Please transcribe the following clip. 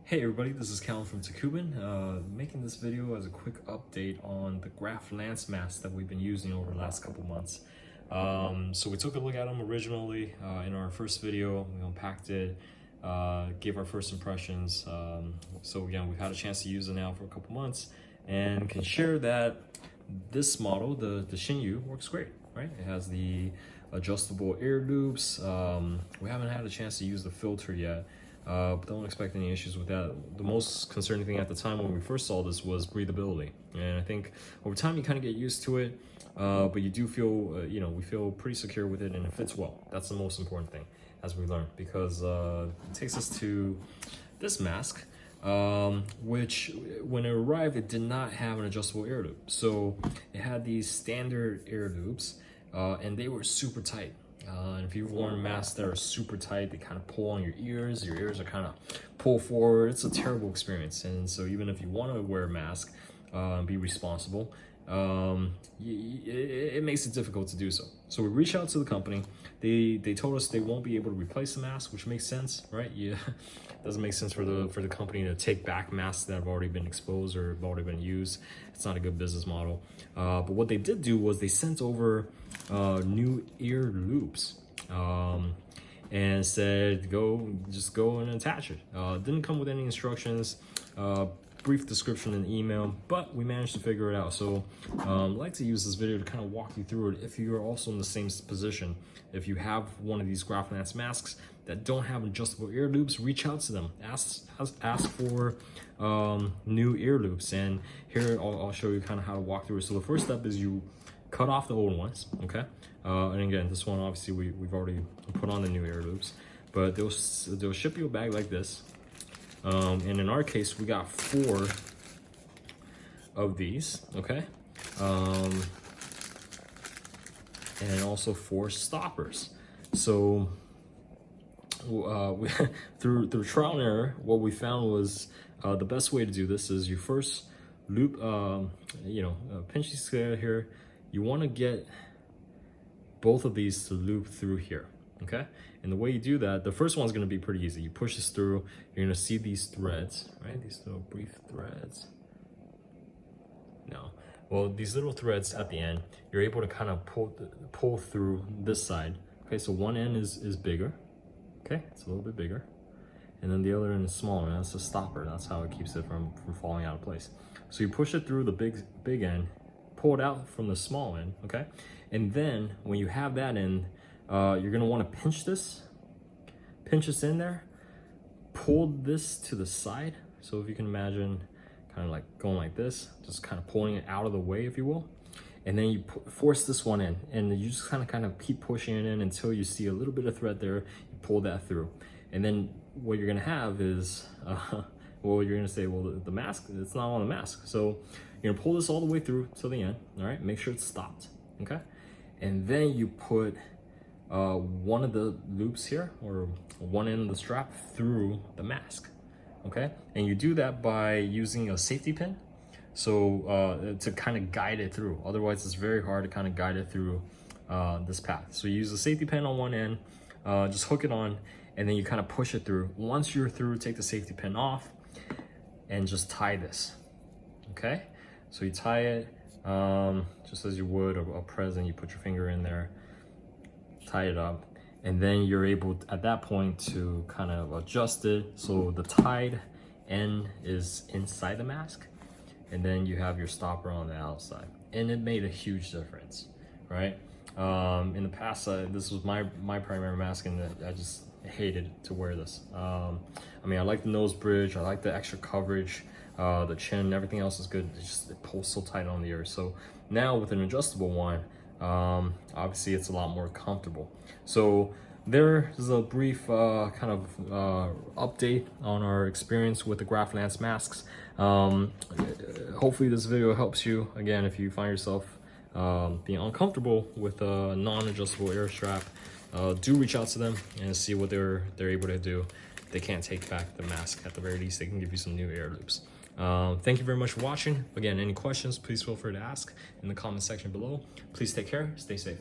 Hey everybody, this is Calvin from Takuban, making this video as a quick update on the Graf Lantz mask that we've been using over the last couple months. So we took a look at them originally in our first video. We unpacked it, gave our first impressions. So again, we've had a chance to use it now for a couple months and can share that this model, the Shinyu, works great, right? It has the adjustable ear loops. We haven't had a chance to use the filter yet. But don't expect any issues with that. The most concerning thing at the time when we first saw this was breathability. And I think over time you kind of get used to it, but you do feel, we feel pretty secure with it and it fits well. That's the most important thing as we learn, because it takes us to this mask, which when it arrived, it did not have an adjustable ear loop. So it had these standard ear loops and they were super tight. And if you've worn masks that are super tight, they kind of pull on your ears are kind of pulled forward. It's a terrible experience. And so even if you want to wear a mask and be responsible, it makes it difficult to do so. So we reached out to the company. They told us they won't be able to replace the mask, which makes sense, right? Yeah, it doesn't make sense for the company to take back masks that have already been exposed or have already been used. It's not a good business model. But what they did do was they sent over new ear loops and said just go and attach it. Didn't come with any instructions, brief description in the email, but we managed to figure it out. So I'd like to use this video to kind of walk you through it if you're also in the same position. If you have one of these Graf Lantz masks that don't have adjustable ear loops, reach out to them, ask for new ear loops. And here I'll show you kind of how to walk through it. So the first step is you cut off the old ones, okay? And again, this one obviously we've already put on the new ear loops, but they'll ship you a bag like this. And in our case, we got 4 of these, okay? And also 4 stoppers. So through trial and error, what we found was the best way to do this is you first loop, pinch these here. You want to get both of these to loop through here, okay? And the way you do that, the first one's going to be pretty easy. You push this through, you're going to see these threads, right? These little brief threads. No. Well, these little threads at the end, you're able to kind of pull through this side. Okay, so one end is bigger. Okay, it's a little bit bigger. And then the other end is smaller. That's a stopper. That's how it keeps it from falling out of place. So you push it through the big end, pull it out from the small end, okay? And then when you have that end, you're gonna wanna pinch this in there, pull this to the side. So if you can imagine kind of like going like this, just kind of pulling it out of the way, if you will. And then you force this one in, and you just kind of keep pushing it in until you see a little bit of thread there, you pull that through. And then what you're gonna have is, well, you're gonna say, well, the mask, it's not on the mask. So you're gonna pull this all the way through till the end, all right? Make sure it's stopped, okay? And then you put one of the loops here, or one end of the strap, through the mask, okay? And you do that by using a safety pin, so to kind of guide it through. Otherwise, it's very hard to kind of guide it through this path. So you use a safety pin on one end, just hook it on, and then you kind of push it through. Once you're through, take the safety pin off and just tie this, okay? So you tie it just as you would a present. You put your finger in there, tie it up, and then you're able at that point to kind of adjust it so the tied end is inside the mask, and then you have your stopper on the outside. And it made a huge difference, right? In the past, this was my primary mask, and I just hated to wear this. I mean, I like the nose bridge, I like the extra coverage, the chin, everything else is good. It pulls so tight on the ear. So now with an adjustable one, obviously it's a lot more comfortable. So there is a brief kind of update on our experience with the Graf Lantz masks. Hopefully this video helps you. Again, if you find yourself being uncomfortable with a non-adjustable ear strap, do reach out to them and see what they're able to do. They can't take back the mask. At the very least, they can give you some new ear loops. Thank you very much for watching. Again, any questions, please feel free to ask in the comment section below. Please take care, stay safe.